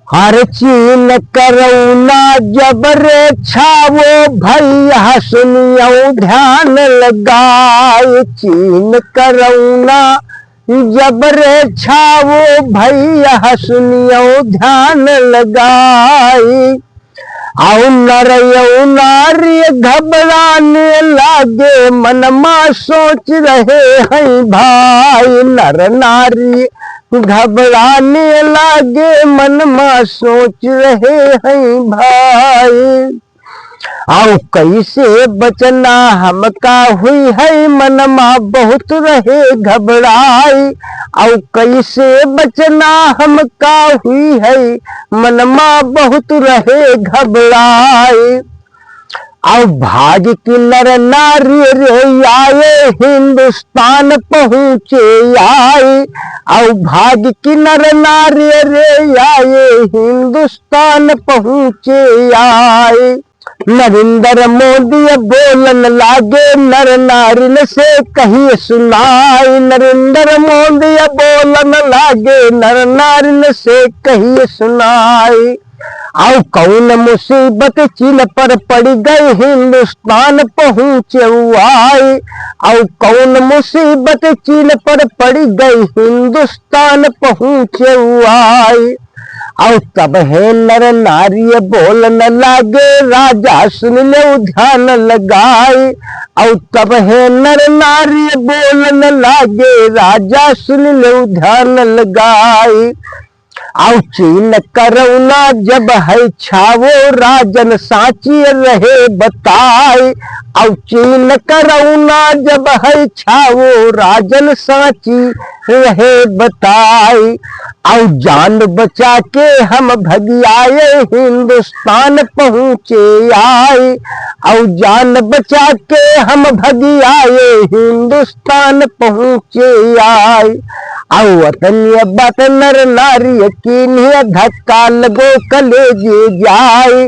हर चीन करुणा जबरे छावो भैया सुनियो ध्यान लगाए। चीन करुणा जबरे छावो भैया सुनियो ध्यान लगाए। औ नर यौ नारी घबराने लागे मनमा सोच रहे हैं भाई। नर नारी घबराने लागे मनमा सोच रहे हैं भाई। आओ कैसे बचना हमका हुई है मनमा बहुत रहे घबराई। आओ कैसे बचना हमका हुई है मनमा बहुत रहे घबराई। आओ भाग की नर नारी रे आए हिंदुस्तान पहुँचे आए। आओ भाग की नर नारी रे आए हिंदुस्तान पहुँचे आए। नरेंद्र मोदी बोलन लागे नर नारिन से कहीं सुनाई। नरेंद्र मोदी बोलन लागे नर नारिन से कहीं सुनाई। आओ कौन मुसीबत चीन पर पड़ गई हिंदुस्तान पहुँचे आए। आओ कौन मुसीबत चीन पर पड़ गई हिंदुस्तान पहुँचे आए। और तब है नर नारी बोलन लागे राजा सुन ले ध्यान लगाए। और तब है नर नारी बोलन लागे राजा सुन ले ध्यान लगाए। और चीन करुणा जब है छावो राजन साची रहे बताए। और चीन करुणा जब है छावो राजन साची रहे बताए। और जान बचा के हम भगियाए हिंदुस्तान पहुँचे आए। और जान बचा के हम भगियाए हिंदुस्तान पहुँचे आए। और वतनिया बात नर नारी की धक्का लगो कलेजे जाए।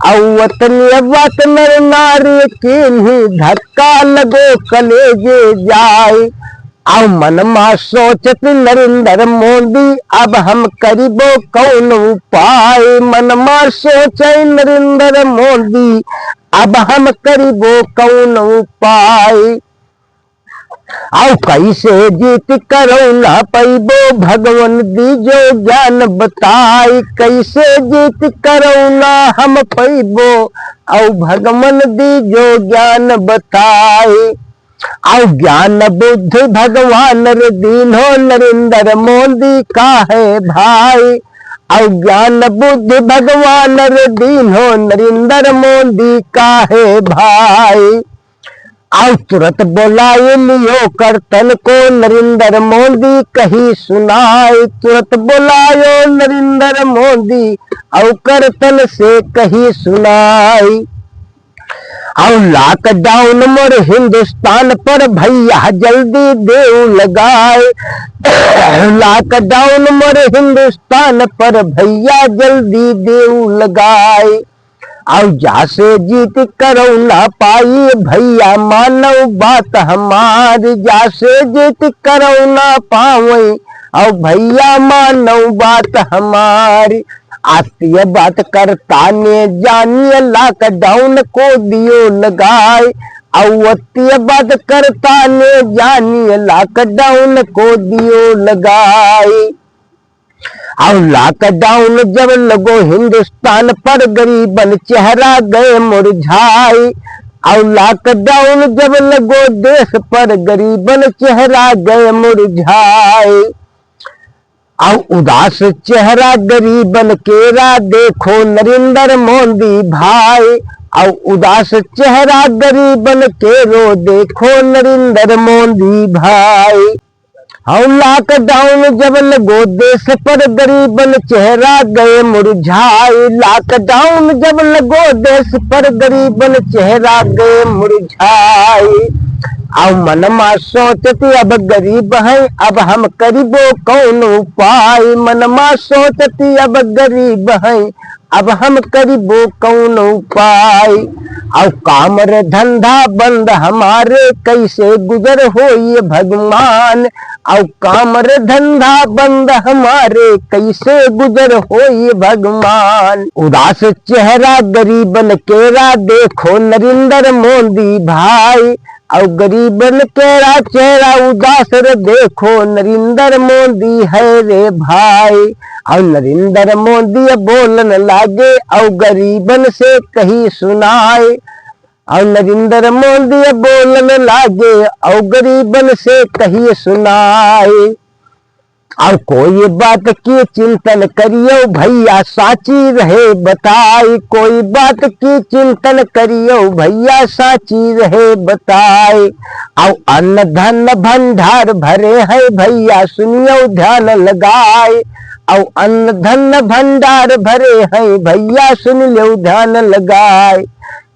और वतनिया बात नर नारी की धक्का लगो कलेजे जाए। और मनमा सोचत नरेंद्र मोदी अब हम करीबो कौन उपाय। मनमा सोचे नरेंद्र मोदी अब हम करीबो कौन उपाय। और कैसे जीत करुणा पैबो भगवान दीजो ज्ञान बताई। कैसे जीत करुणा हम पैबो और भगवान दीजो ज्ञान बताई। और ज्ञान बुद्धि भगवान रे दीनो नरेंद्र मोदी का है भाई। और ज्ञान बुद्धि भगवान रे दीनो नरेंद्र मोदी का है भाई। और तुरंत बोलाए लियो करतन को नरेंद्र मोदी कही सुनाए। तुरंत बोलायो नरेंद्र मोदी और करतन से कही सुनाई। और लॉकडाउन मोर हिंदुस्तान पर भैया जल्दी देव लगाए। लॉकडाउन मोर हिंदुस्तान पर भैया जल्दी देव लगाए। और जासे जीत करुणा पाई भैया मानव बात हमारी। जासे जीत करुणा पावे और भैया मानव बात हमारी। आत्मीय बात करता ने जानिए लॉकडाउन को दियो लगाए। अवत्य बात करता ने जानिए लॉकडाउन को दियो लगाए। और लॉकडाउन जब लगो हिंदुस्तान पर गरीबन चेहरा गए मुरझाए। और लॉकडाउन जब लगो देश पर गरीबन चेहरा गए मुरझाए। और उदास चेहरा गरीबन केरा देखो नरेंद्र मोदी भाई। और उदास चेहरा गरीबन केरो देखो नरेंद्र मोदी भाई। और लॉकडाउन जब लगो देश पर गरीबन चेहरा गए मुरझाए। लॉकडाउन जब लगो देश पर गरीबन चेहरा गए मुरझाए। अब मनमा सोचती अब गरीब है, अब हम करीबो कौन उपाय। मनमा सोचती अब गरीब है, अब हम करीबो कौन उपाय। अब काम रे धंधा बंद हमारे, कैसे गुजर हो ये भगवान। अब काम रे धंधा बंद हमारे, कैसे गुजर हो ये भगवान। उदास चेहरा गरीबन केरा, देखो नरेंद्र मोदी भाई। और गरीबन केरा चेहरा उदास रे, देखो नरेंद्र मोदी है रे भाई। और नरेंद्र मोदी बोलन लागे, और गरीबन से कही सुनाए। और नरेंद्र मोदी बोलन लागे, और गरीबन से कही सुनाए। और कोई बात की चिंतन करियो भैया, साची रहे बताई। कोई बात की चिंतन करियो भैया, साची रहे बताई। और अन्न धन भंडार भरे है भैया, सुनियो ध्यान लगाए। और अन्न धन भंडार भरे है भैया, सुन लो ध्यान लगाए।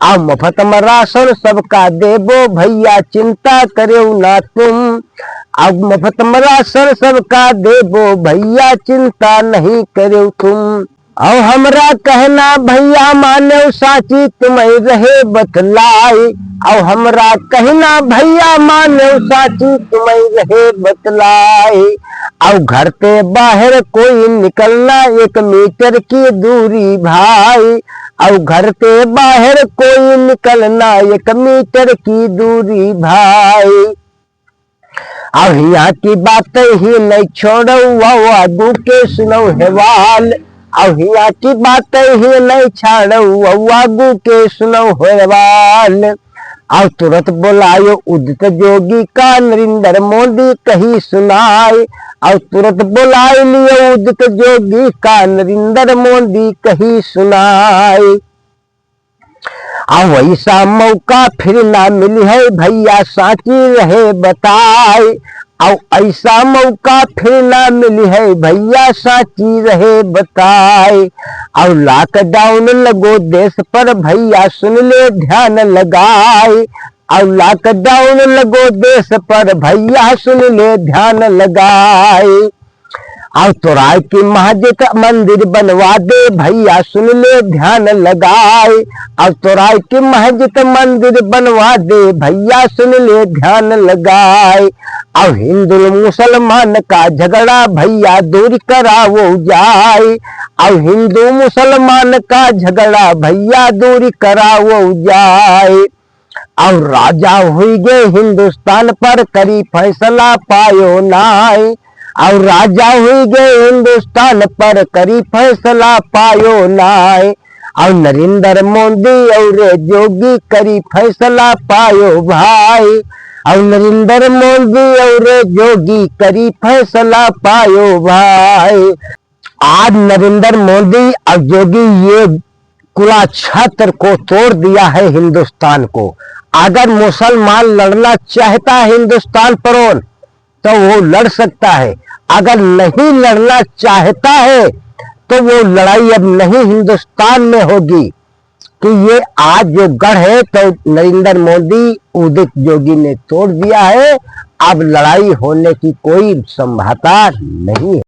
और मुफ्त में राशन सबका देबो भैया, चिंता करो ना तुम। अब मुफ्त में राशन सबका देबो भैया, चिंता नहीं करो तुम। और हमरा कहना भैया मानो, साची तुम्हें रहे बतलाई। और हमरा कहना भैया मानो, साची तुम्हें रहे बतलाई। और घर के बाहर कोई निकलना, 1 मीटर की दूरी भाई। और घर के बाहर कोई निकलना, 1 मीटर की दूरी भाई। अब यहाँ की बातें ही नहीं छोड़ो, आगू के सुनो हेवाल। अब यहाँ की बातें ही नहीं छाड़ो, आगू के सुनो हेवाल। और तुरंत बुलायो उदित जोगी का, नरेंद्र मोदी कही सुनाए। और तुरंत बुलाए लियो उदित जोगी का, नरेंद्र मोदी कही सुनाए। अब वैसा मौका फिर ना मिली है भैया, साची रहे बताए। और ऐसा मौका फिर ना मिली है भैया, साची रहे बताए। और लॉकडाउन लगो देश पर भैया, सुन ले ध्यान लगाए। और लॉकडाउन लगो देश पर भैया, सुन ले ध्यान लगाए। और तोराई की मस्जिद मंदिर बनवा दे भैया, सुन ले ध्यान लगाए। और तोराई की मस्जिद मंदिर बनवा दे भैया, सुन ले ध्यान लगाए। और हिंदू मुसलमान का झगड़ा भैया, दूर करावो जाए। और हिंदू मुसलमान का झगड़ा भैया, दूर करावो जाए। और राजा हुई गए हिंदुस्तान पर, करी फैसला पायो नाय। और राजा हुई गए हिंदुस्तान पर, करी फैसला पायो नाय। और नरेंद्र मोदी और जोगी करी फैसला पायो भाई। और नरेंद्र मोदी और जोगी करी फैसला पायो भाई। आज नरेंद्र मोदी और जोगी ये कुला छत्र को तोड़ दिया है हिंदुस्तान को। अगर मुसलमान लड़ना चाहता है हिंदुस्तान पर तो वो लड़ सकता है। अगर नहीं लड़ना चाहता है तो वो लड़ाई अब नहीं हिंदुस्तान में होगी। कि ये आज जो गढ़ है तो नरेंद्र मोदी उदित जोगी ने तोड़ दिया है। अब लड़ाई होने की कोई संभावना नहीं है।